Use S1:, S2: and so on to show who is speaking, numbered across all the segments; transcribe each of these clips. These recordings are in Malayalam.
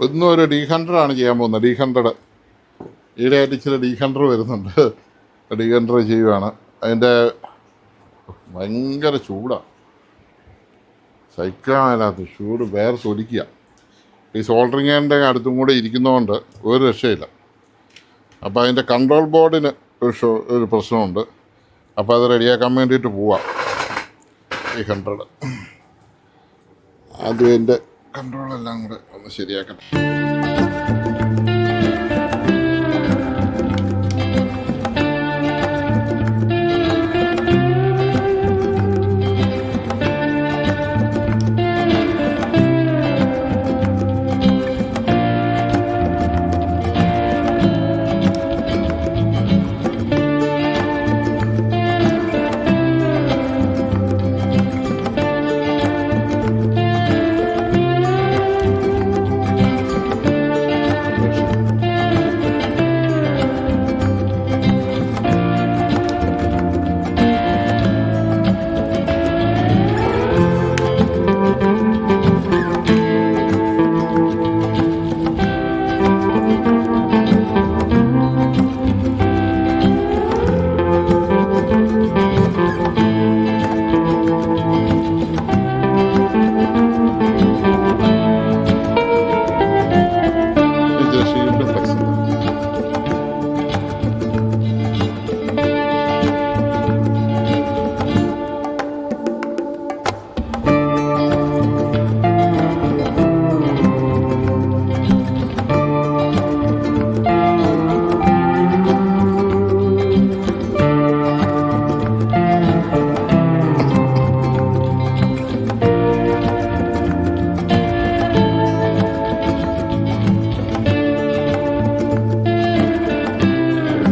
S1: ഇന്നും ഒരു D100 ചെയ്യാൻ പോകുന്നത്. D100 ഈടെയായിട്ട് ഇച്ചിരി D100 വരുന്നുണ്ട്. D100 ചെയ്യുവാണ്. അതിൻ്റെ ഭയങ്കര ചൂടാണ്, സഹിക്കാനാത്ത ചൂട്, വേറെ തൊലിക്കുക. ഈ സോൾഡറിങ്ങിൻ്റെ അടുത്തും കൂടെ ഇരിക്കുന്നതുകൊണ്ട് ഒരു രക്ഷയില്ല. അപ്പോൾ അതിൻ്റെ കൺട്രോൾ ബോർഡിന് ഒരു പ്രശ്നമുണ്ട്. അപ്പോൾ അത് റെഡിയാക്കാൻ വേണ്ടിയിട്ട് പോവാം. D100 ആദ്യം അതിൻ്റെ കൺട്രോളെല്ലാം കൂടെ ഒന്ന് ശരിയാക്കണം.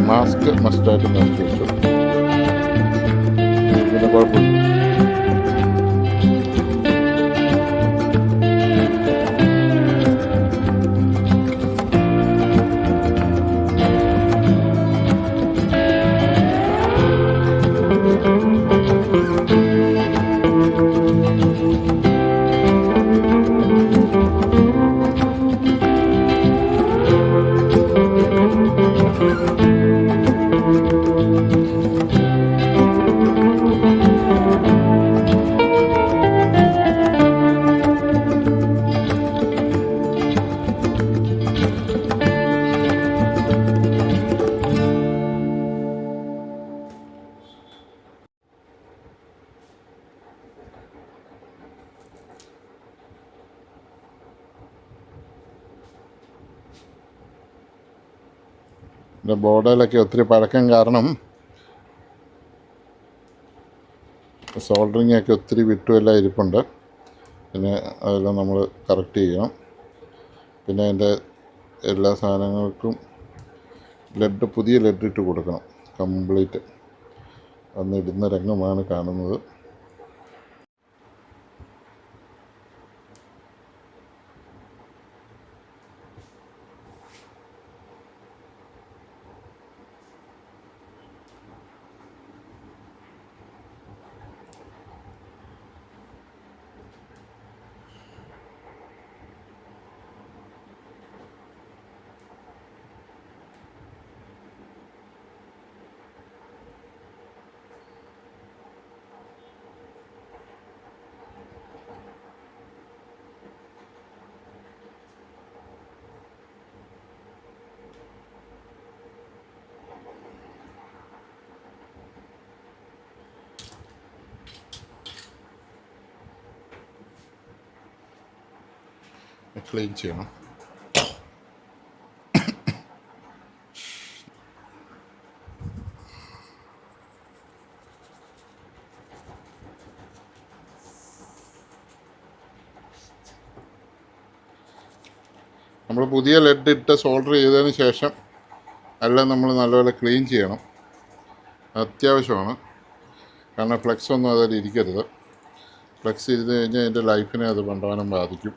S1: മാസ്ക് മസ്റ്റായിട്ട് നോക്കി വെച്ചു. പിന്നെ കുഴപ്പമില്ല. എൻ്റെ ബോർഡിലൊക്കെ ഒത്തിരി പഴക്കം കാരണം സോൾഡറിങ്ങൊക്കെ ഒത്തിരി വിട്ടുമെല്ലാം ഇരിപ്പുണ്ട്. പിന്നെ അതെല്ലാം നമ്മൾ കറക്റ്റ് ചെയ്യണം. പിന്നെ അതിൻ്റെ എല്ലാ സാധനങ്ങൾക്കും പുതിയ ലെഡ് ഇട്ട് കൊടുക്കണം. കംപ്ലീറ്റ് അന്നിടുന്ന രംഗമാണ് കാണുന്നത്. ക്ലീൻ ചെയ്യണം. നമ്മൾ പുതിയ ലെഡ് ഇട്ട് സോൾഡർ ചെയ്തതിന് ശേഷം എല്ലാം നമ്മൾ നല്ലപോലെ ക്ലീൻ ചെയ്യണം. അത്യാവശ്യമാണ്. കാരണം ഫ്ലെക്സ് ഒന്നും അതിൽ ഇരിക്കരുത്. ഫ്ലെക്സ് ഇരുന്ന് കഴിഞ്ഞാൽ അതിൻ്റെ ലൈഫിനെ അത് കൊണ്ടുപോകാനും ബാധിക്കും.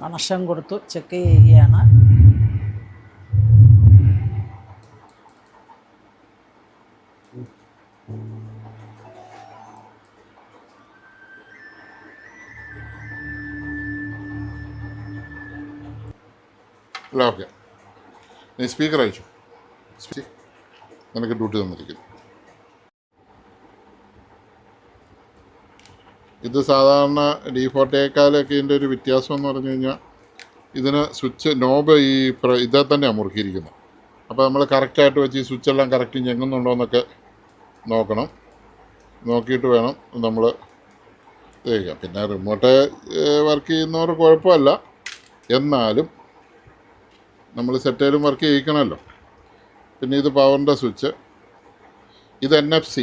S2: കണക്ഷൻ കൊടുത്തു ചെക്ക് ചെയ്യുകയാണ്.
S1: അല്ല ഓക്കെ, നീ സ്പീക്കർ അയച്ചു. നിനക്ക് ഡ്യൂട്ടി തന്നിരിക്കുന്നു. ഇത് സാധാരണ D40യേക്കാളൊക്കെ ഇതിൻ്റെ ഒരു വ്യത്യാസം എന്ന് പറഞ്ഞു കഴിഞ്ഞാൽ ഇതിന് സ്വിച്ച് നോബ് ഈ ഇതേ തന്നെയാണ് മുറുക്കിയിരിക്കുന്നത്. അപ്പോൾ നമ്മൾ കറക്റ്റായിട്ട് വെച്ച് ഈ സ്വിച്ചെല്ലാം കറക്റ്റ് ഞെങ്ങുന്നുണ്ടോ എന്നൊക്കെ നോക്കണം. നോക്കിയിട്ട് വേണം നമ്മൾ ചെയ്യാം. പിന്നെ റിമോട്ട് വർക്ക് ചെയ്യുന്നവർ കുഴപ്പമില്ല, എന്നാലും നമ്മൾ സെറ്റേലും വർക്ക് ചെയ്യിക്കണമല്ലോ. പിന്നെ ഇത് പവറിൻ്റെ സ്വിച്ച്, ഇത് NFC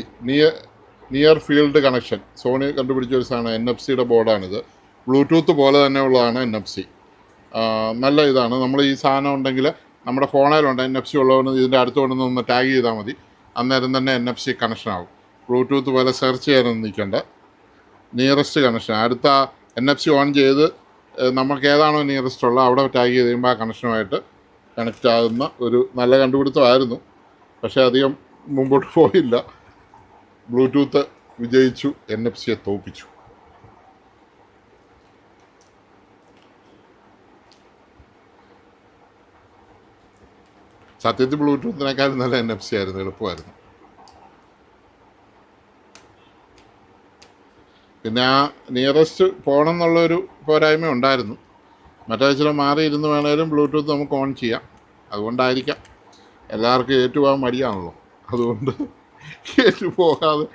S1: near field connection. Sony കണ്ടുപിടിച്ച ഒരു സാധനം NFC ബോർഡാണിത്. ബ്ലൂടൂത്ത് പോലെ തന്നെ ഉള്ളതാണ് NFC. നല്ല ഇതാണ്. നമ്മൾ ഈ സാധനം ഉണ്ടെങ്കിൽ നമ്മുടെ ഫോണിലുണ്ട് NFC ഉള്ളവന് ഇതിൻ്റെ അടുത്ത് കൊണ്ടുവന്ന് ഒന്ന് ടാഗ് ചെയ്താൽ മതി, അന്നേരം തന്നെ NFC കണക്ഷൻ ആവും. ബ്ലൂടൂത്ത് പോലെ സെർച്ച് ചെയ്യാനൊന്നും നിൽക്കണ്ട. നിയറസ്റ്റ് കണക്ഷൻ അടുത്ത NFC ഓൺ ചെയ്ത് നമുക്ക് ഏതാണോ നിയറസ്റ്റ് ഉള്ളത് അവിടെ ടാഗ് ചെയ്ത് കഴിയുമ്പോൾ ആ കണക്ഷനുമായിട്ട് കണക്റ്റ് ആകുന്ന ഒരു നല്ല കണ്ടുപിടുത്തമായിരുന്നു. പക്ഷേ അധികം മുമ്പോട്ട് പോയില്ല. ബ്ലൂടൂത്ത് വിജയിച്ചു, NFC തോൽപ്പിച്ചു. സത്യത്തിൽ ബ്ലൂടൂത്തിനേക്കാളും നല്ല NFC ആയിരുന്നു, എളുപ്പമായിരുന്നു. പിന്നെ ആ നിയറസ്റ്റ് പോകണം എന്നുള്ളൊരു പോരായ്മ ഉണ്ടായിരുന്നു. മറ്റേ ചില മാറിയിരുന്ന് വേണേലും ബ്ലൂടൂത്ത് നമുക്ക് ഓൺ ചെയ്യാം. അതുകൊണ്ടായിരിക്കാം എല്ലാവർക്കും ഏറ്റുപോകാൻ മടിയാണല്ലോ. അതുകൊണ്ട് ഏറ്റുപോകാതെ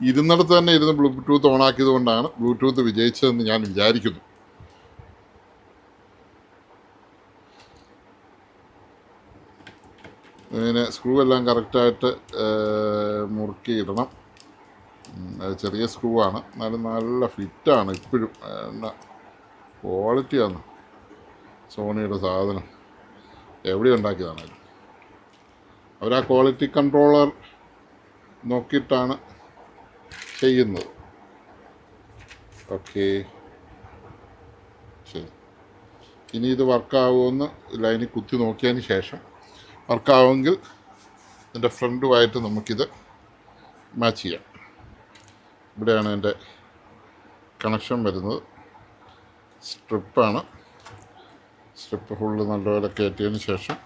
S1: ഇരുന്നിടത്ത് തന്നെ ഇരുന്ന് ബ്ലൂടൂത്ത് ഓണാക്കിയത് കൊണ്ടാണ് ബ്ലൂടൂത്ത് വിജയിച്ചതെന്ന് ഞാൻ വിചാരിക്കുന്നു. ഇതിന് സ്ക്രൂ എല്ലാം കറക്റ്റായിട്ട് മുറുക്കിയിടണം. അത് ചെറിയ സ്ക്രൂ ആണ്, എന്നാലും നല്ല ഫിറ്റാണ്. ഇപ്പോഴും ക്വാളിറ്റിയാണ് സോണിയുടെ സാധനം. എവിടെ ഉണ്ടാക്കിയതാണല്ലോ അവർ ആ ക്വാളിറ്റി കൺട്രോളർ നോക്കിയിട്ടാണ് ചെയ്യുന്നത്. ഓക്കെ, ശരി. ഇനി ഇത് വർക്കാവുമെന്ന് ലൈനിൽ കുത്തി നോക്കിയതിന് ശേഷം വർക്കാവുമെങ്കിൽ ഇതിൻ്റെ ഫ്രണ്ടുമായിട്ട് നമുക്കിത് മാച്ച് ചെയ്യാം. ഇവിടെയാണ് എൻ്റെ കണക്ഷൻ വരുന്നത്. സ്ട്രിപ്പാണ്. സ്ട്രിപ്പ് ഫുള്ള് നല്ലപോലെ കയറ്റിയതിന് ശേഷം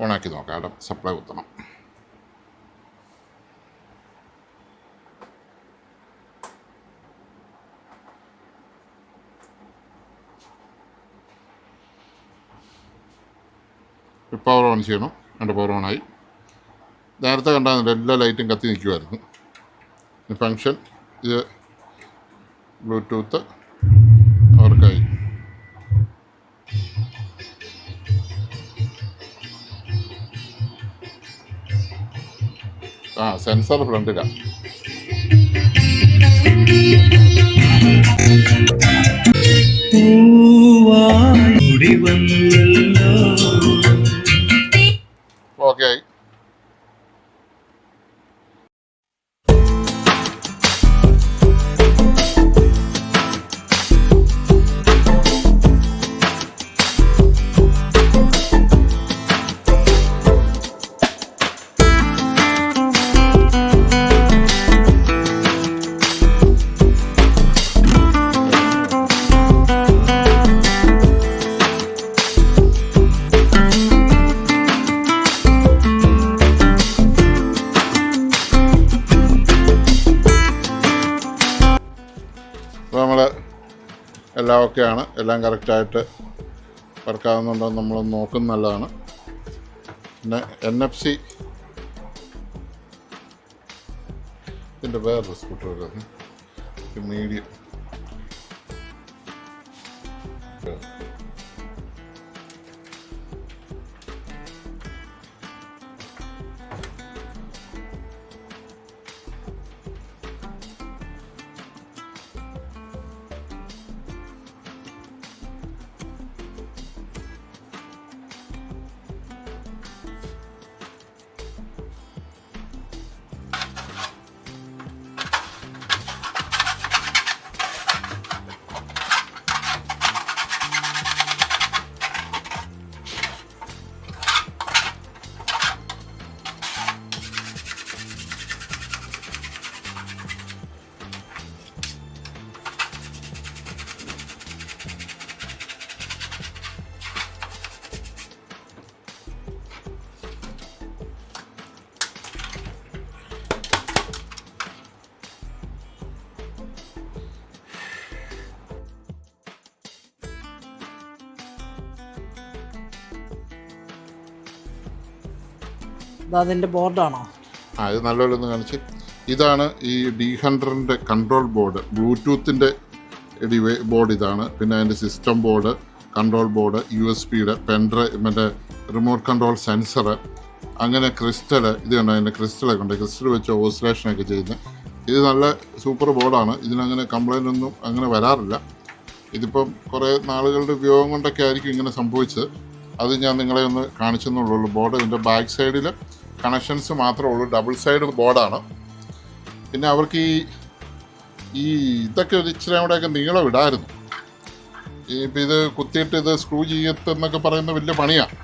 S1: ഓണാക്കി നോക്കാം. അവിടെ സപ്ലൈ കുത്തണം. പവർ ഓൺ ചെയ്യണം. എൻ്റെ പവർ ഓണായി. നേരത്തെ കണ്ടാകുന്നില്ല, എല്ലാ ലൈറ്റും കത്തി നിൽക്കുമായിരുന്നു. ഫങ്ഷൻ ഇത് ബ്ലൂടൂത്ത് അവർക്കായി. സെൻസർ ഫ്രണ്ടിലാണ്. ഓക്കെ ആയി. എല്ലാം ഓക്കെയാണ്. എല്ലാം കറക്റ്റായിട്ട് വർക്കാകുന്നുണ്ടോ എന്ന് നമ്മൾ നോക്കുന്നത് നല്ലതാണ്. പിന്നെ NFC ഇതിൻ്റെ വേറൊരു സ്കൂട്ടർ വരുന്നത് മീഡിയം.
S2: അതതിൻ്റെ ബോർഡാണോ?
S1: ഇത് നല്ലപോലെ ഒന്ന് കാണിച്ച്. ഇതാണ് ഈ D100ൻ്റെ കൺട്രോൾ ബോർഡ്, ബ്ലൂടൂത്തിൻ്റെ ബോർഡ് ഇതാണ്. പിന്നെ അതിൻ്റെ സിസ്റ്റം ബോർഡ്, കൺട്രോൾ ബോർഡ്, USB-യുടെ പെൻഡ്രൈവ്, മറ്റേ റിമോട്ട് കൺട്രോൾ സെൻസർ, അങ്ങനെ ക്രിസ്റ്റൽ. ഇത് കണ്ടോ, അതിൻ്റെ ക്രിസ്റ്റലൊക്കെ ഉണ്ട്. ക്രിസ്റ്റൽ വെച്ച് ഓസിലേഷനൊക്കെ ചെയ്യുന്നത്. ഇത് നല്ല സൂപ്പർ ബോർഡാണ്. ഇതിനങ്ങനെ കംപ്ലൈൻ്റ് ഒന്നും അങ്ങനെ വരാറില്ല. ഇതിപ്പം കുറേ നാളുകളുടെ ഉപയോഗം കൊണ്ടൊക്കെ ആയിരിക്കും ഇങ്ങനെ സംഭവിച്ചത്. അത് ഞാൻ നിങ്ങളെ ഒന്ന് കാണിച്ചെന്നുള്ളൂ. ബോർഡ് ഇതിൻ്റെ ബാക്ക് സൈഡിൽ കണക്ഷൻസ് മാത്രമേ ഉള്ളൂ. ഡബിൾ സൈഡ് ബോർഡാണ്. പിന്നെ അവർക്ക് ഈ ഇതൊക്കെ ഒരു ഇച്ചിരി കൂടെയൊക്കെ നീളം ഇടായിരുന്നു. ഇപ്പം ഇത് കുത്തിയിട്ട് ഇത് സ്ക്രൂ ചെയ്യത്തെന്നൊക്കെ പറയുന്ന വലിയ പണിയാണ്.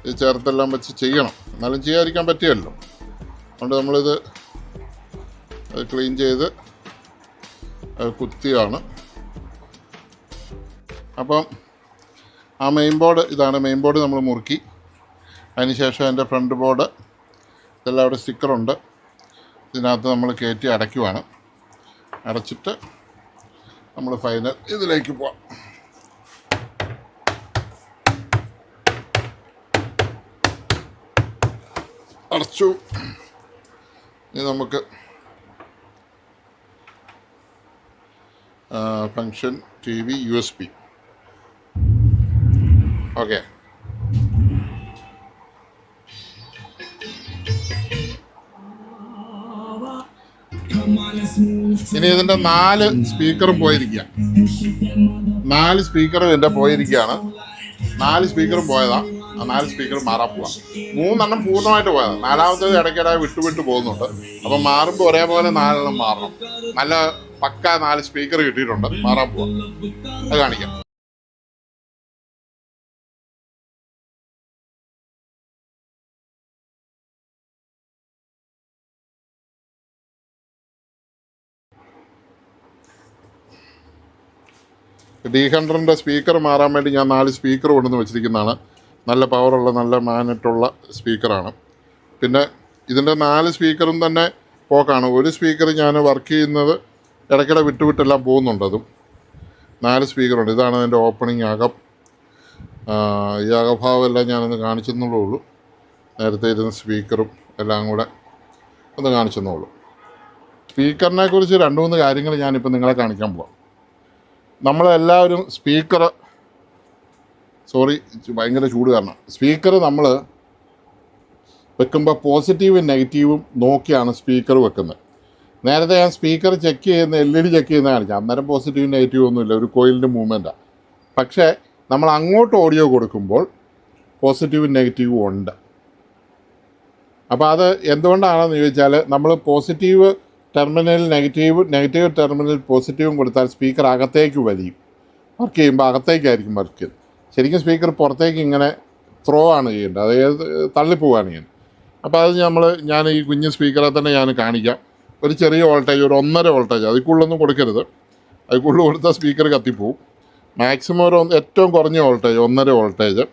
S1: ഇത് ചേർത്തെല്ലാം വെച്ച് ചെയ്യണം, എന്നാലും ചെയ്യാതിരിക്കാൻ പറ്റിയല്ലോ. അതുകൊണ്ട് നമ്മളിത് ക്ലീൻ ചെയ്ത് കുത്തിയാണ്. അപ്പം ആ മെയിൻ ബോർഡ് ഇതാണ്. മെയിൻ ബോർഡ് നമ്മൾ മുറുക്കി. അതിനുശേഷം അതിൻ്റെ ഫ്രണ്ട് ബോർഡ് ഇതെല്ലാം അവിടെ സ്റ്റിക്കറുണ്ട്. ഇതിനകത്ത് നമ്മൾ കയറ്റി അടയ്ക്കുവാണ്. അടച്ചിട്ട് നമ്മൾ ഫൈനൽ ഇതിലേക്ക് പോവാം. അടച്ചു. ഇനി നമുക്ക് ഫങ്ഷൻ TV USB. ഓക്കെ. ഇനി ഇതിൻ്റെ 4 സ്പീക്കറും പോയിരിക്കുക. 4 സ്പീക്കറും ഇതിൻ്റെ പോയിരിക്കുകയാണ്. 4 സ്പീക്കറും പോയതാ. ആ 4 സ്പീക്കറും മാറാൻ പോവാം. 3 പൂർണ്ണമായിട്ട് പോയതാണ്. 4ാമത്തേത് ഇടയ്ക്കിടെ വിട്ടു പോകുന്നുണ്ട്. അപ്പം മാറുമ്പോൾ ഒരേപോലെ 4 മാറണം. നല്ല പക്ക 4 സ്പീക്കർ കിട്ടിയിട്ടുണ്ട്. മാറാൻ പോവാം. അത് കാണിക്കാം. D100ൻ്റെ സ്പീക്കർ മാറാൻ വേണ്ടി ഞാൻ 4 സ്പീക്കർ കൊണ്ടുവന്ന് വെച്ചിരിക്കുന്നതാണ്. നല്ല പവറുള്ള, നല്ല മാനറ്റുള്ള സ്പീക്കറാണ്. പിന്നെ ഇതിൻ്റെ 4 സ്പീക്കറും തന്നെ പോക്കാണ്. ഒരു സ്പീക്കർ ഞാൻ വർക്ക് ചെയ്യുന്നത് ഇടയ്ക്കിടെ വിട്ടെല്ലാം പോകുന്നുണ്ട്. അതും 4 സ്പീക്കറുണ്ട്. ഇതാണ് അതിൻ്റെ ഓപ്പണിംഗ് അകം. ഈ അകഭാവം എല്ലാം ഞാനൊന്ന് കാണിച്ചെന്നുള്ളൂ. നേരത്തെ ഇരുന്ന സ്പീക്കറും എല്ലാം കൂടെ ഒന്ന് കാണിച്ചെന്നുള്ളൂ. സ്പീക്കറിനെ കുറിച്ച് 2-3 കാര്യങ്ങൾ ഞാനിപ്പോൾ നിങ്ങളെ കാണിക്കാൻ പോവാം. നമ്മളെല്ലാവരും ഭയങ്കര ചൂട് കാരണം സ്പീക്കർ നമ്മൾ വെക്കുമ്പോൾ പോസിറ്റീവും നെഗറ്റീവും നോക്കിയാണ് സ്പീക്കർ വെക്കുന്നത്. നേരത്തെ ഞാൻ സ്പീക്കർ ചെക്ക് ചെയ്യുന്ന LED ചെക്ക് ചെയ്യുന്ന കാണിച്ചാൽ അന്നേരം പോസിറ്റീവും നെഗറ്റീവും ഒന്നുമില്ല, ഒരു കോയിലിൻ്റെ മൂവ്മെൻറ്റാണ്. പക്ഷേ നമ്മൾ അങ്ങോട്ട് ഓഡിയോ കൊടുക്കുമ്പോൾ പോസിറ്റീവും നെഗറ്റീവും ഉണ്ട്. അപ്പോൾ അത് എന്തുകൊണ്ടാണെന്ന് ചോദിച്ചാൽ നമ്മൾ പോസിറ്റീവ് ടെർമിനൽ നെഗറ്റീവ് ടെർമിനൽ പോസിറ്റീവും കൊടുത്താൽ സ്പീക്കർ അകത്തേക്ക് വലിയും. വർക്ക് ചെയ്യുമ്പോൾ അകത്തേക്കായിരിക്കും വർക്ക് ചെയ്യുന്നത്. ശരിക്കും സ്പീക്കർ പുറത്തേക്ക് ഇങ്ങനെ ത്രോ ആണ് ചെയ്യേണ്ടത്, അതായത് തള്ളിപ്പോവുകയാണ് ചെയ്യുന്നത്. അപ്പോൾ അത് ഞാൻ ഈ കുഞ്ഞ് സ്പീക്കറെ തന്നെ ഞാൻ കാണിക്കാം. ഒരു ചെറിയ വോൾട്ടേജ്, ഒരു 1.5 വോൾട്ടേജ്, അതിൽ കൂടുതലൊന്നും കൊടുക്കരുത്. അതിൽ കൂടുതൽ കൊടുത്താൽ സ്പീക്കർ കത്തിപ്പോവും. മാക്സിമം ഏറ്റവും കുറഞ്ഞ വോൾട്ടേജ് 1.5 വോൾട്ടേജ്,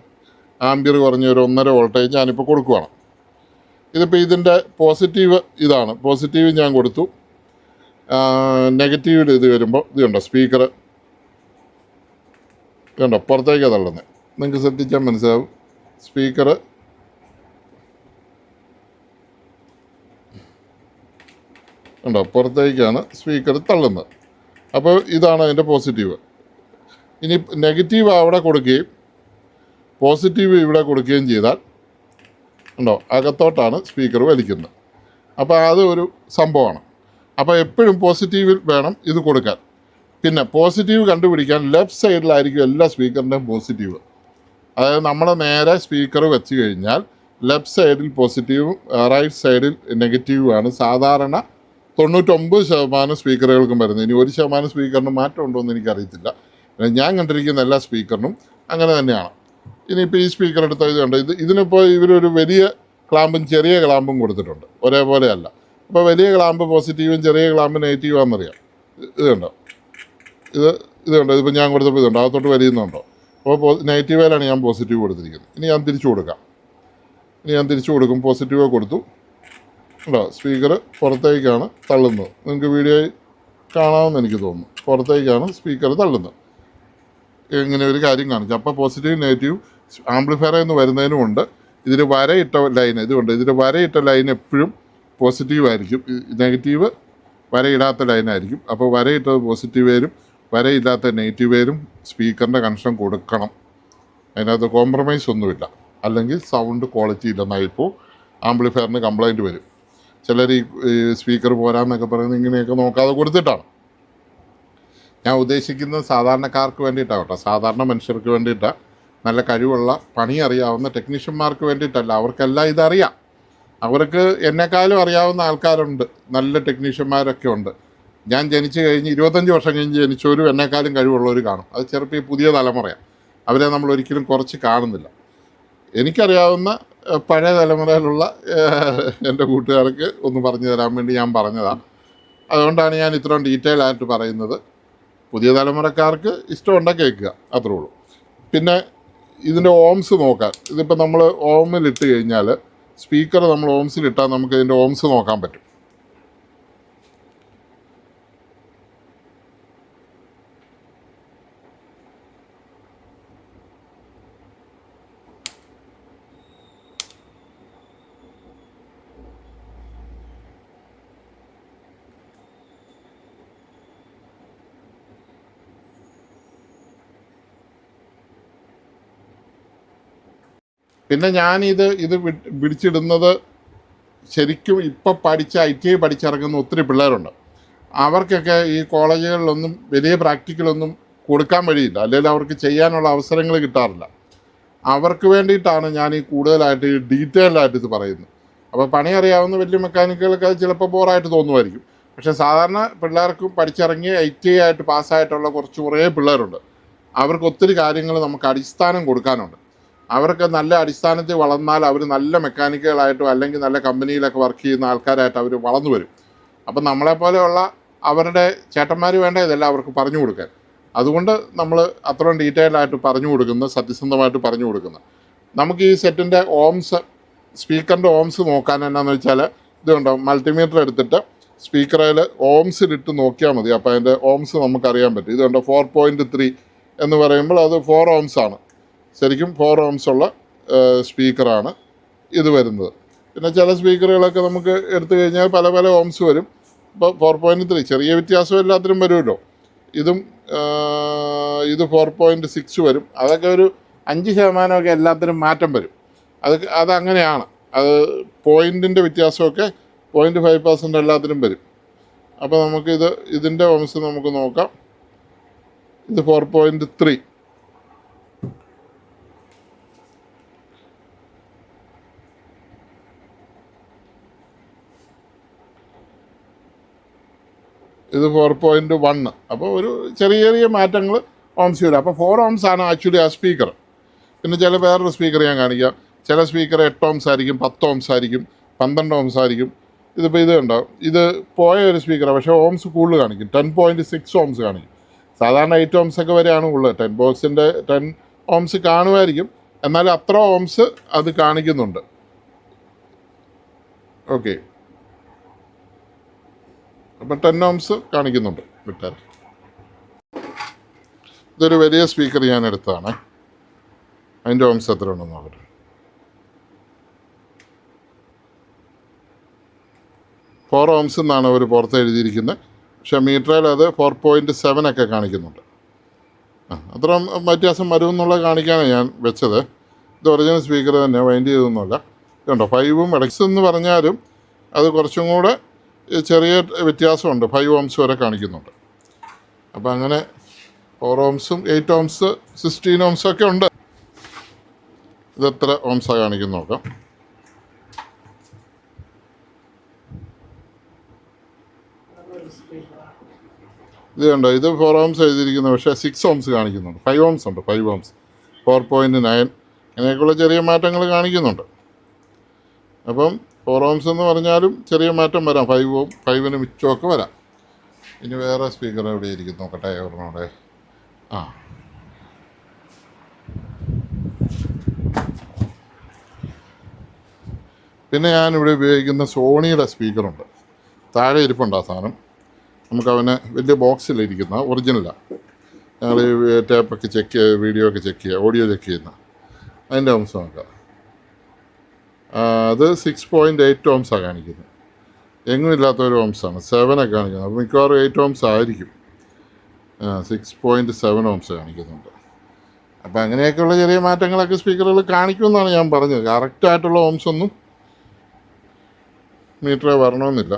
S1: ആംബിയർ കുറഞ്ഞ ഒരു 1.5 വോൾട്ടേജ് ഞാനിപ്പോൾ കൊടുക്കുകയാണ്. ഇതിപ്പോൾ ഇതിൻ്റെ പോസിറ്റീവ് ഇതാണ്. പോസിറ്റീവ് ഞാൻ കൊടുത്തു. നെഗറ്റീവിൽ ഇത് വരുമ്പോൾ ഇത് കണ്ടോ, സ്പീക്കർ കണ്ടോ പുറത്തേക്കാണ് തള്ളുന്നത്. നിങ്ങൾക്ക് ശ്രദ്ധിച്ചാൽ മനസ്സിലാവും. സ്പീക്കർ കണ്ടോ പുറത്തേക്കാണ് സ്പീക്കർ തള്ളുന്നത്. അപ്പോൾ ഇതാണ് അതിൻ്റെ പോസിറ്റീവ്. ഇനി നെഗറ്റീവ് അവിടെ കൊടുക്കുകയും പോസിറ്റീവ് ഇവിടെ കൊടുക്കുകയും ചെയ്താൽ ഉണ്ടോ അകത്തോട്ടാണ് സ്പീക്കർ വലിക്കുന്നത്. അപ്പോൾ അത് ഒരു സംഭവമാണ്. അപ്പോൾ എപ്പോഴും പോസിറ്റീവിൽ വേണം ഇത് കൊടുക്കാൻ. പിന്നെ പോസിറ്റീവ് കണ്ടുപിടിക്കാൻ ലെഫ്റ്റ് സൈഡിലായിരിക്കും എല്ലാ സ്പീക്കറിൻ്റെയും പോസിറ്റീവ്. അതായത് നമ്മൾ നേരെ സ്പീക്കർ വെച്ച് കഴിഞ്ഞാൽ ലെഫ്റ്റ് സൈഡിൽ പോസിറ്റീവും റൈറ്റ് സൈഡിൽ നെഗറ്റീവുമാണ് സാധാരണ 99% സ്പീക്കറുകൾക്കും വരുന്നത്. ഇനി 1% സ്പീക്കറിന് മാറ്റം ഉണ്ടോ എന്ന് എനിക്കറിയത്തില്ല. ഞാൻ കണ്ടിരിക്കുന്ന എല്ലാ സ്പീക്കറിനും അങ്ങനെ തന്നെയാണ്. ഇനിയിപ്പോൾ ഈ സ്പീക്കർ എടുത്താൽ ഇത് കണ്ടോ, ഇതിനിപ്പോൾ ഇവരൊരു വലിയ ക്ലാമ്പും ചെറിയ ക്ലാമ്പും കൊടുത്തിട്ടുണ്ട്, ഒരേപോലെ അല്ല. അപ്പോൾ വലിയ ക്ലാമ്പ് പോസിറ്റീവും ചെറിയ ക്ലാമ്പ് നെഗറ്റീവാണെന്നറിയാം. ഇത് കണ്ടോ, ഇത് കണ്ടോ, ഇതിപ്പോൾ ഞാൻ കൊടുത്തപ്പോൾ ഇതുണ്ടോ, അകത്തോട്ട് വലിയുന്നുണ്ടോ. അപ്പോൾ നെഗറ്റീവിലാണ് ഞാൻ പോസിറ്റീവ് കൊടുത്തിരിക്കുന്നത്. ഇനി ഞാൻ തിരിച്ചു കൊടുക്കും. പോസിറ്റീവ് കൊടുത്തു ഉണ്ടോ, സ്പീക്കർ പുറത്തേക്കാണ് തള്ളുന്നത്. നിങ്ങൾക്ക് വീഡിയോയിൽ കാണാമെന്ന് എനിക്ക് തോന്നുന്നു. പുറത്തേക്കാണ് സ്പീക്കർ തള്ളുന്നത്. ഇങ്ങനെ ഒരു കാര്യം കാണിച്ചു. അപ്പോൾ പോസിറ്റീവ് നെഗറ്റീവ് ആംപ്ലിഫയറിൽ നിന്ന് വരുന്നതിനുമുണ്ട്, ഇതിൽ വരയിട്ട ലൈൻ ഇതുകൊണ്ട് ഇതിൽ വരയിട്ട ലൈൻ എപ്പോഴും പോസിറ്റീവ് ആയിരിക്കും, നെഗറ്റീവ് വരയിടാത്ത ലൈനായിരിക്കും. അപ്പോൾ വരയിട്ടത് പോസിറ്റീവ് വരും, വരയില്ലാത്ത നെഗറ്റീവ് വരും. സ്പീക്കറിൻ്റെ കണക്ഷൻ കൊടുക്കണം, അതിനകത്ത് കോംപ്രമൈസ് ഒന്നുമില്ല. അല്ലെങ്കിൽ സൗണ്ട് ക്വാളിറ്റി ഇല്ലെന്നായിപ്പോൾ ആംപ്ലിഫയറിന് കംപ്ലൈൻറ്റ് വരും. ചിലർ ഈ സ്പീക്കർ പോരാന്നൊക്കെ പറയുന്നത് ഇങ്ങനെയൊക്കെ നോക്കാതെ കൊടുത്തിട്ടാണ്. ഞാൻ ഉദ്ദേശിക്കുന്നത് സാധാരണക്കാർക്ക് വേണ്ടിയിട്ടാണ് കേട്ടോ, സാധാരണ മനുഷ്യർക്ക് വേണ്ടിയിട്ടാണ്. നല്ല കഴിവുള്ള പണി അറിയാവുന്ന ടെക്നീഷ്യന്മാർക്ക് വേണ്ടിയിട്ടല്ല. അവർക്കെല്ലാം ഇതറിയാം. അവർക്ക് എന്നെക്കാളും അറിയാവുന്ന ആൾക്കാരുണ്ട്, നല്ല ടെക്നീഷ്യന്മാരൊക്കെ ഉണ്ട്. ഞാൻ ജനിച്ചു കഴിഞ്ഞ് 25 വർഷം കഴിഞ്ഞ് ജനിച്ചവരും എന്നെക്കാളും കഴിവുള്ളവർ കാണും. അത് ചിലപ്പോൾ ഈ പുതിയ തലമുറയാണ്, അവരെ നമ്മൾ ഒരിക്കലും കുറച്ച് കാണുന്നില്ല. എനിക്കറിയാവുന്ന പഴയ തലമുറയിലുള്ള എൻ്റെ കൂട്ടുകാർക്ക് ഒന്ന് പറഞ്ഞു തരാൻ വേണ്ടി ഞാൻ പറഞ്ഞതാണ്. അതുകൊണ്ടാണ് ഞാൻ ഇത്രയും ഡീറ്റെയിൽ ആയിട്ട് പറയുന്നത്. പുതിയ തലമുറക്കാർക്ക് ഇഷ്ടമുണ്ടെങ്കിൽ കേൾക്കുക, അത്രേ ഉള്ളൂ. പിന്നെ ഇതിൻ്റെ ഓംസ് നോക്കാൻ, ഇതിപ്പോൾ നമ്മൾ ഓമിലിട്ട് കഴിഞ്ഞാൽ, സ്പീക്കർ നമ്മൾ ഓംസിലിട്ടാൽ നമുക്ക് ഇതിൻ്റെ ഓംസ് നോക്കാൻ പറ്റും. പിന്നെ ഞാനിത് പിടിച്ചിടുന്നത് ശരിക്കും ഇപ്പം പഠിച്ച ITI പഠിച്ചിറങ്ങുന്ന ഒത്തിരി പിള്ളേരുണ്ട്. അവർക്കൊക്കെ ഈ കോളേജുകളിലൊന്നും വലിയ പ്രാക്ടിക്കലൊന്നും കൊടുക്കാൻ വഴിയില്ല, അല്ലെങ്കിൽ അവർക്ക് ചെയ്യാനുള്ള അവസരങ്ങൾ കിട്ടാറില്ല. അവർക്ക് വേണ്ടിയിട്ടാണ് ഞാൻ ഈ കൂടുതലായിട്ട് ഈ ഡീറ്റെയിൽഡായിട്ട് ഇത് പറയുന്നത്. അപ്പോൾ പണി അറിയാവുന്ന വലിയ മെക്കാനിക്കുകൾക്ക് അത് ചിലപ്പോൾ ബോറായിട്ട് തോന്നുമായിരിക്കും. പക്ഷേ സാധാരണ പിള്ളേർക്കും പഠിച്ചിറങ്ങി ITI ആയിട്ട് പാസ്സായിട്ടുള്ള കുറേ പിള്ളേരുണ്ട്. അവർക്ക് ഒത്തിരി കാര്യങ്ങൾ നമുക്ക് അടിസ്ഥാനം കൊടുക്കാനുണ്ട്. അവർക്ക് നല്ല അടിസ്ഥാനത്തിൽ വളർന്നാൽ അവർ നല്ല മെക്കാനിക്കുകളായിട്ടോ അല്ലെങ്കിൽ നല്ല കമ്പനിയിലൊക്കെ വർക്ക് ചെയ്യുന്ന ആൾക്കാരായിട്ട് അവർ വളർന്നു വരും. അപ്പം നമ്മളെപ്പോലെയുള്ള അവരുടെ ചേട്ടന്മാർ വേണ്ട ഇതെല്ലാം അവർക്ക് പറഞ്ഞു കൊടുക്കാൻ. അതുകൊണ്ട് നമ്മൾ അത്രയും ഡീറ്റെയിൽഡായിട്ട് പറഞ്ഞു കൊടുക്കുന്നത്, സത്യസന്ധമായിട്ട് പറഞ്ഞു കൊടുക്കുന്നത്. നമുക്ക് ഈ സെറ്റിൻ്റെ ഓംസ്, സ്പീക്കറിൻ്റെ ഓംസ് നോക്കാൻ എന്നാന്ന് വെച്ചാൽ ഇതുണ്ടോ, മൾട്ടിമീറ്റർ എടുത്തിട്ട് സ്പീക്കറിൽ ഓംസിലിട്ട് നോക്കിയാൽ മതി. അപ്പോൾ അതിൻ്റെ ഓംസ് നമുക്കറിയാൻ പറ്റും. ഇതുണ്ടോ 4.3 എന്ന് പറയുമ്പോൾ അത് 4 ഓംസ് ആണ്. ശരിക്കും 4 ഓംസ് ഉള്ള സ്പീക്കറാണ് ഇത് വരുന്നത്. പിന്നെ ചില സ്പീക്കറുകളൊക്കെ നമുക്ക് എടുത്തു കഴിഞ്ഞാൽ പല പല ഓംസ് വരും. ഇപ്പോൾ 4.3 ചെറിയ വ്യത്യാസം എല്ലാത്തിനും വരുമല്ലോ. ഇത് 4.6 വരും. അതൊക്കെ ഒരു 5% എല്ലാത്തിനും മാറ്റം വരും. അതങ്ങനെയാണ്. അത് പോയിൻറ്റിൻ്റെ വ്യത്യാസമൊക്കെ 0.5% എല്ലാത്തിനും വരും. അപ്പോൾ ഇതിൻ്റെ ഓംസ് നമുക്ക് നോക്കാം. ഇത് 4.3. ഇത് 4.1. അപ്പോൾ ഒരു ചെറിയ മാറ്റങ്ങൾ ഓംസ് വരും. അപ്പോൾ 4 ഓംസ് ആണ് ആക്ച്വലി ആ സ്പീക്കർ. പിന്നെ വേറൊരു സ്പീക്കർ ഞാൻ കാണിക്കാം. ചില സ്പീക്കർ 8 ഓംസ് ആയിരിക്കും, 10 ഓംസ് ആയിരിക്കും, 12 ഓംസ് ആയിരിക്കും. ഇതിപ്പോൾ ഇത് ഉണ്ടാവും, ഇത് പോയ ഒരു സ്പീക്കറാണ്, പക്ഷേ ഓംസ് കൂടുതൽ കാണിക്കും. 10.6 ഓംസ് കാണിക്കും. സാധാരണ 8 ഓംസ് ഒക്കെ വരെയാണ് ഉള്ളത്. 10 ബോക്സിൻ്റെ 10 ഓംസ് കാണുമായിരിക്കും, എന്നാലും അത്ര ഓംസ് അത് കാണിക്കുന്നുണ്ട്. ഓക്കെ, അപ്പം 10 ഓംസ് കാണിക്കുന്നുണ്ട്. വിട്ടാൽ ഇതൊരു വലിയ സ്പീക്കർ ഞാൻ എടുത്തതാണ്. അതിൻ്റെ ഓംസ് എത്ര ഉണ്ടെന്ന് നോക്കട്ടെ. ഫോർ ഓംസ് എന്നാണ് അവർ പുറത്ത് എഴുതിയിരിക്കുന്നത്. പക്ഷേ മീറ്ററിൽ അത് 4.7 ഒക്കെ കാണിക്കുന്നുണ്ട്. അത്ര വ്യത്യാസം വരുമെന്നുള്ളത് കാണിക്കാനാണ് ഞാൻ വെച്ചത്. ഇത് ഒറിജിനൽ സ്പീക്കർ തന്നെ, വൈൻഡ് ചെയ്തൊന്നുമല്ല. ഇതുണ്ടോ 5ഉം എക്സ് എന്ന് പറഞ്ഞാലും അത് കുറച്ചും കൂടെ ചെറിയ വ്യത്യാസമുണ്ട്. 5 ഓംസ് വരെ കാണിക്കുന്നുണ്ട്. അപ്പോൾ അങ്ങനെ 4 ഓംസും 8 ഓംസ് 16 ഓംസൊക്കെ ഉണ്ട്. ഇതെത്ര ഓംസാണ് കാണിക്കുന്നത് നോക്കാം. ഇത് കണ്ടോ, ഇത് 4 ഓംസ് എഴുതിയിരിക്കുന്നത്, പക്ഷേ 6 ഓംസ് കാണിക്കുന്നുണ്ട്. 5 ഓംസ് ഉണ്ട്, 5 ഓംസ് 4.9 അങ്ങനെയൊക്കെയുള്ള ചെറിയ മാറ്റങ്ങൾ കാണിക്കുന്നുണ്ട്. അപ്പം 4 ഓംസ് എന്ന് പറഞ്ഞാലും ചെറിയ മാറ്റം വരാം. 5ന് മിച്ചമൊക്കെ വരാം. ഇനി വേറെ സ്പീക്കർ എവിടെ ഇരിക്കും നോക്കട്ടെ. ഒരെണ്ണോടെ പിന്നെ ഞാനിവിടെ ഉപയോഗിക്കുന്ന സോണിയുടെ സ്പീക്കറുണ്ട്. താഴെ ഇരിപ്പുണ്ട് ആ സാധനം. നമുക്കവന് വലിയ ബോക്സിലിരിക്കുന്ന ഒറിജിനലാണ്. ഞങ്ങൾ ഈ ടേപ്പൊക്കെ ചെക്ക് ചെയ്യുക, വീഡിയോ ഒക്കെ ചെക്ക് ചെയ്യുക, ഓഡിയോ ചെക്ക് ചെയ്യുന്ന അതിൻ്റെ ഓംസ് നോക്കാം. അത് 6.8 ഓംസാണ് കാണിക്കുന്നത്. എങ്ങും ഇല്ലാത്തൊരു ഓംസാണ്. 7 കാണിക്കുന്നത്. അപ്പോൾ മിക്കവാറും 8 ഓംസ് ആയിരിക്കും. 6.7 ഓംസ് കാണിക്കുന്നുണ്ട്. അപ്പോൾ അങ്ങനെയൊക്കെയുള്ള ചെറിയ മാറ്റങ്ങളൊക്കെ സ്പീക്കറുകൾ കാണിക്കുമെന്നാണ് ഞാൻ പറഞ്ഞത്. കറക്റ്റായിട്ടുള്ള ഓംസ് ഒന്നും മീറ്ററെ വരണമെന്നില്ല.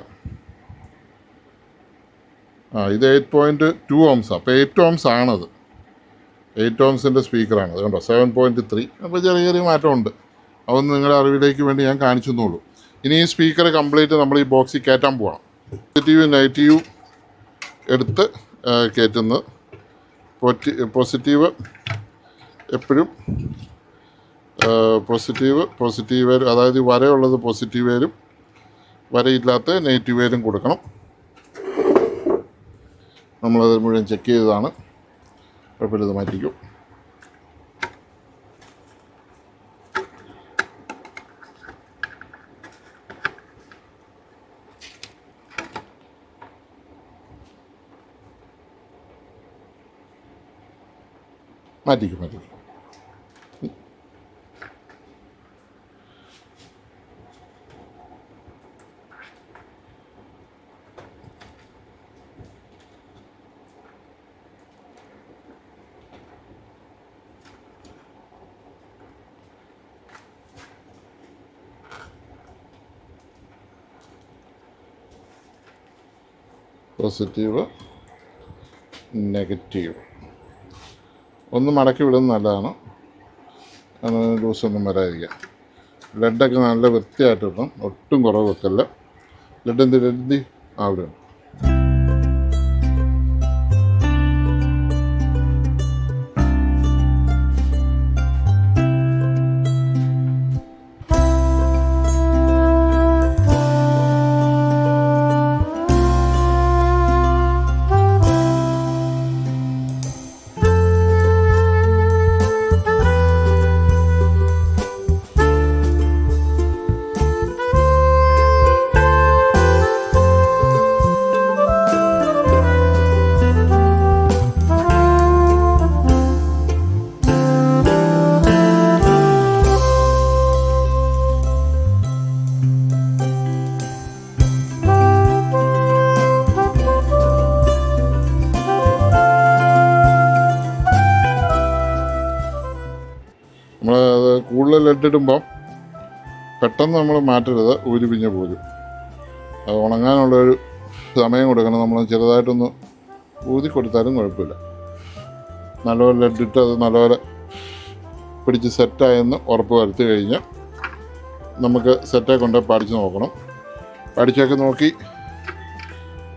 S1: ഇത് 8.2 ഓംസാണ്. അപ്പോൾ 8 ഓംസ് ആണത്. 8 ഓംസിൻ്റെ സ്പീക്കറാണത്. കണ്ടോ, 7.3. അപ്പോൾ ചെറിയ ചെറിയ മാറ്റമുണ്ട്. അതൊന്ന് നിങ്ങളുടെ അറിവിലേക്ക് വേണ്ടി ഞാൻ കാണിച്ചു തന്നുള്ളൂ. ഇനി ഈ സ്പീക്കർ കംപ്ലീറ്റ് നമ്മൾ ഈ ബോക്സിൽ കയറ്റാൻ പോകണം. പോസിറ്റീവ് നെഗറ്റീവ് എടുത്ത് കയറ്റുന്നത്. പോസിറ്റീവ് എപ്പോഴും പോസിറ്റീവ് വരും, അതായത് വരയുള്ളത് പോസിറ്റീവ് വരും, വരയില്ലാത്ത നെഗറ്റീവ് വരും കൊടുക്കണം. നമ്മളത് മുഴുവൻ ചെക്ക് ചെയ്തതാണ്. കുഴപ്പമില്ല, ഇത് മാറ്റിക്കും. മാറ്റിക്കും. പോസിറ്റീവ് നെഗറ്റീവ് ഒന്ന് മടക്കി വിടുന്നത് നല്ലതാണ്. അത് ലൂസൊന്നും വരാതിരിക്കുക. ലെഡൊക്കെ നല്ല വൃത്തിയായിട്ട് ഇടണം, ഒട്ടും കുറവ് വെക്കല്ല. ലെഡ് അവിടെ നമ്മളത് കൂടുതൽ ലെഡിടുമ്പം പെട്ടെന്ന് നമ്മൾ മാറ്റരുത്, ഊരി പിഞ്ഞ് പോരും. അത് ഉണങ്ങാനുള്ളൊരു സമയം കൊടുക്കണം. നമ്മൾ ചെറുതായിട്ടൊന്ന് ഊതി കൊടുത്താലും കുഴപ്പമില്ല. നല്ലപോലെ ലെഡിട്ട് അത് നല്ലപോലെ പിടിച്ച് സെറ്റായെന്ന് ഉറപ്പ് വരുത്തി കഴിഞ്ഞാൽ നമുക്ക് സെറ്റായി കൊണ്ട് പഠിച്ച് നോക്കണം. പഠിച്ചൊക്കെ നോക്കി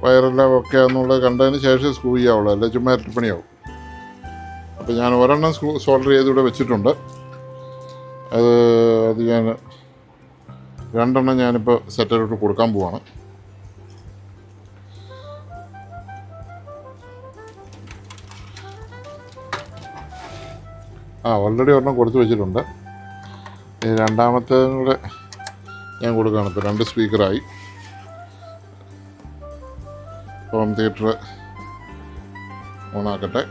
S1: വയറെല്ലാം ഒക്കെ എന്നുള്ളത് കണ്ടതിന് ശേഷം സ്ക്രൂ ചെയ്യാവുള്ളൂ, അല്ല ചുമ്മാ ഇരട്ടിപ്പണിയാവും. അപ്പോൾ ഞാൻ ഒരെണ്ണം സോൾഡർ ചെയ്ത് ഇവിടെ വെച്ചിട്ടുണ്ട്. അത് ഞാൻ 2 എണ്ണം ഞാനിപ്പോൾ സെറ്റായിട്ട് കൊടുക്കാൻ പോവാണ്. ഓൾറെഡി ഒരെണ്ണം കൊടുത്തു വെച്ചിട്ടുണ്ട്. രണ്ടാമത്തേതും കൂടെ ഞാൻ കൊടുക്കുകയാണ്. ഇപ്പോൾ 2 സ്പീക്കറായി. Home theatre ഓണാക്കട്ടെ.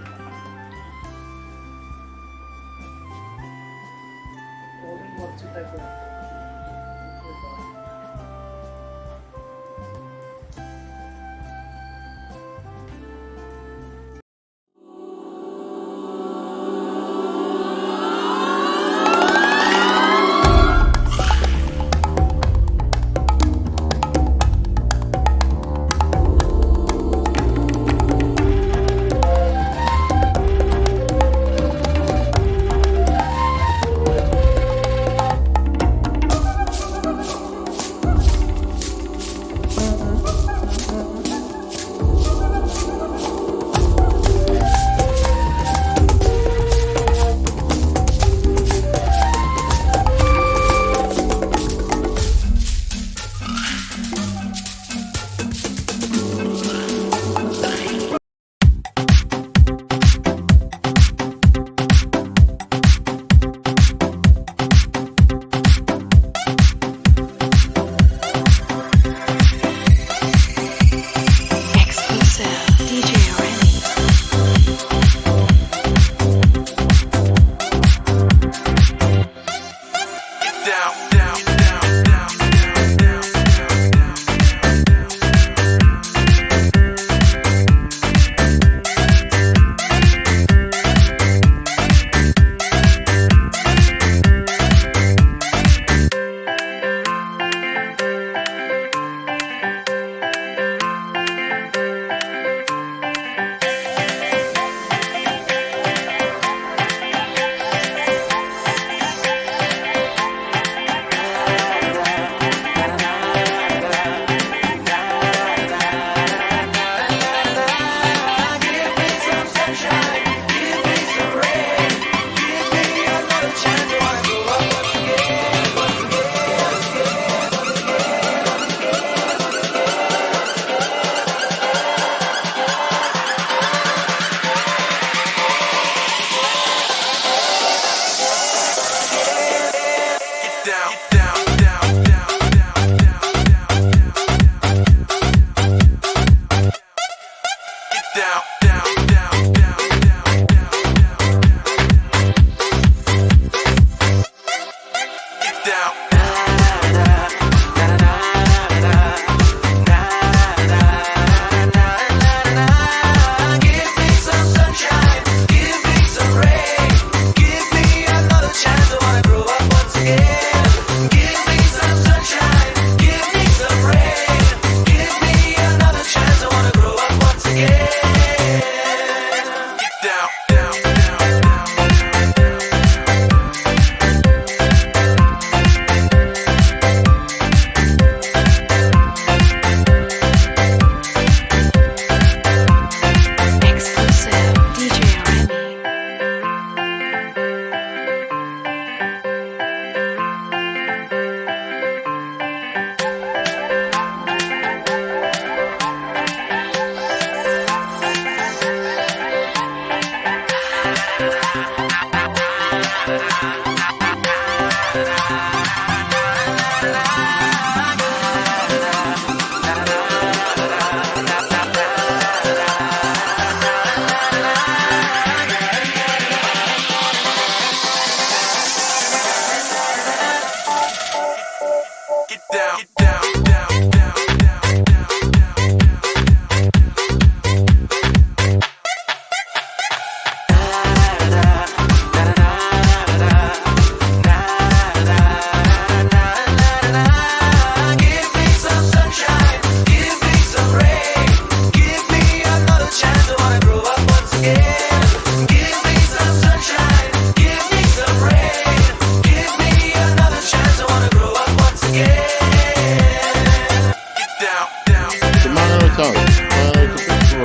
S1: വെച്ചാൽ മതി. ഫാൻ വെച്ചിട്ട്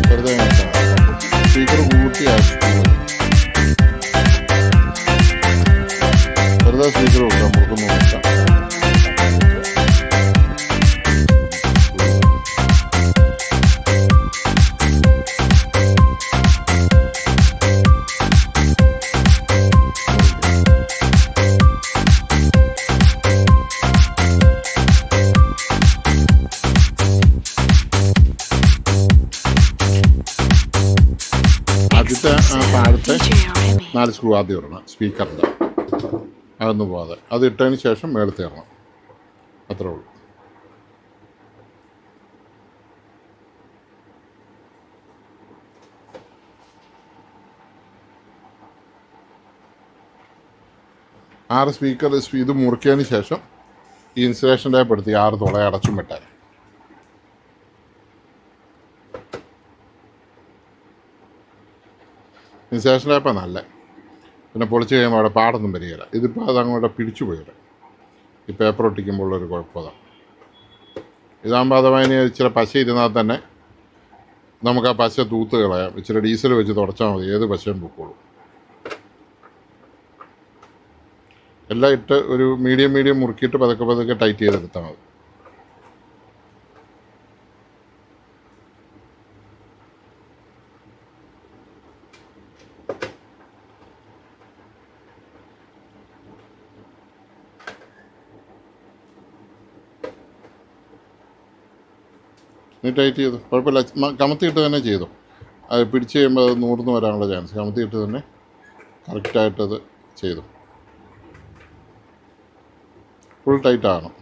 S1: വെറുതെ വെച്ചാൽ മതി. സ്പീക്കർ കൂട്ടി വെറുതെ സ്പീക്കർ വെക്കാം, പുറത്തൊന്നും വെക്കാം. ആദ്യത്തെ താഴത്തെ 4 സ്ക്രൂ ആദ്യം ഇടണം സ്പീക്കറിൻ്റെ, അതൊന്നും പോകാതെ. അത് ഇട്ടതിന് ശേഷം മേളത്തെ ഇടണം, അത്രേ ഉള്ളൂ. സ്പീക്കർ ഇത് മുറിക്കിയതിന് ശേഷം ഈ ഇൻസുലേഷൻ ടൈപ്പ് എടുത്ത് 6 തുള അടച്ചും വിട്ടാൽ ഇൻസുലേഷൻ ടൈപ്പാണ് നല്ല. പിന്നെ പൊളിച്ച് കഴിയുമ്പോൾ അവിടെ പാടൊന്നും വരികയില്ല. ഇതിപ്പോൾ അതങ്ങോട്ട് പിടിച്ചു പോയിട്ട് ഈ പേപ്പർ ഒട്ടിക്കുമ്പോൾ ഉള്ളൊരു കുഴപ്പമാണ്. ഇതാകുമ്പോൾ അഥവാ ഇനി ഇച്ചിരി പശ ഇരുന്നാൽ തന്നെ നമുക്ക് ആ പശ തൂത്ത് കളയാം. ഇച്ചിരി ഡീസൽ വെച്ച് തുടച്ചാൽ മതി, ഏത് പശയും പൊക്കോളും. എല്ലാം ഇട്ട് ഒരു മീഡിയം മുറുക്കിയിട്ട് പതുക്കെ ടൈറ്റ് ചെയ്തെടുത്താൽ മതി. നീ ടൈറ്റ് ചെയ്തു, കുഴപ്പമില്ല. കമത്തിയിട്ട് തന്നെ ചെയ്തു. അത് പിടിച്ച് കഴിയുമ്പോൾ അത് നൂർന്ന് വരാനുള്ള ചാൻസ്. കമത്തിയിട്ട് തന്നെ കറക്റ്റായിട്ടത് ചെയ്തു. ഫുൾ ടൈറ്റ് ആകണം.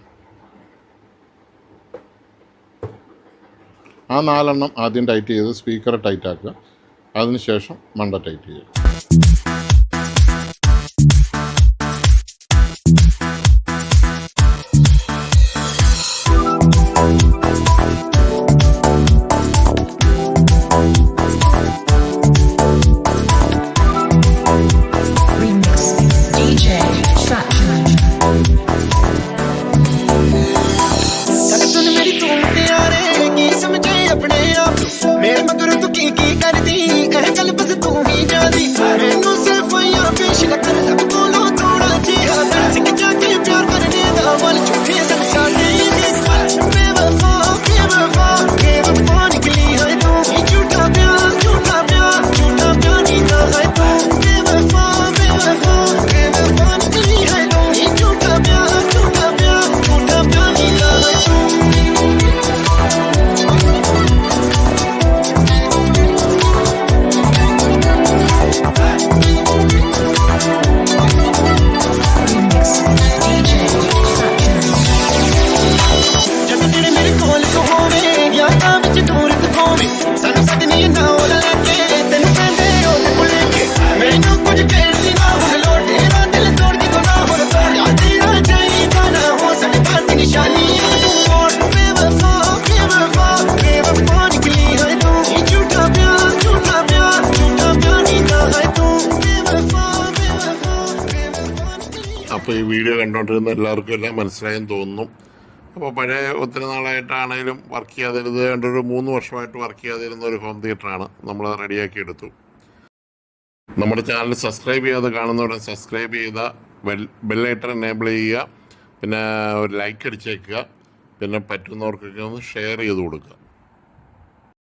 S1: ആ 4 എണ്ണം ആദ്യം ടൈറ്റ് ചെയ്ത് സ്പീക്കർ ടൈറ്റ് ആക്കുക. അതിന് ശേഷം മണ്ട ടൈറ്റ് ചെയ്യുക. അപ്പോൾ ഈ വീഡിയോ കണ്ടുകൊണ്ടിരുന്ന എല്ലാവർക്കും എല്ലാം മനസ്സിലായെന്ന് തോന്നുന്നു. അപ്പോൾ പഴയ ഒത്തിരി നാളായിട്ടാണേലും വർക്ക് ചെയ്യാതിരുന്നത്, ഒരു 3 വർഷമായിട്ട് വർക്ക് ചെയ്യാതിരുന്ന ഒരു ഹോം തിയേറ്ററാണ് നമ്മൾ റെഡിയാക്കി എടുത്തു. നമ്മുടെ ചാനൽ സബ്സ്ക്രൈബ് ചെയ്യാതെ കാണുന്നവരെ സബ്സ്ക്രൈബ് ചെയ്ത ബെല്ലൈക്കൺ എനേബിൾ ചെയ്യുക. പിന്നെ ഒരു ലൈക്ക് അടിച്ചേക്കുക. പിന്നെ പറ്റുന്നവർക്കൊക്കെ ഒന്ന് ഷെയർ ചെയ്ത് കൊടുക്കുക.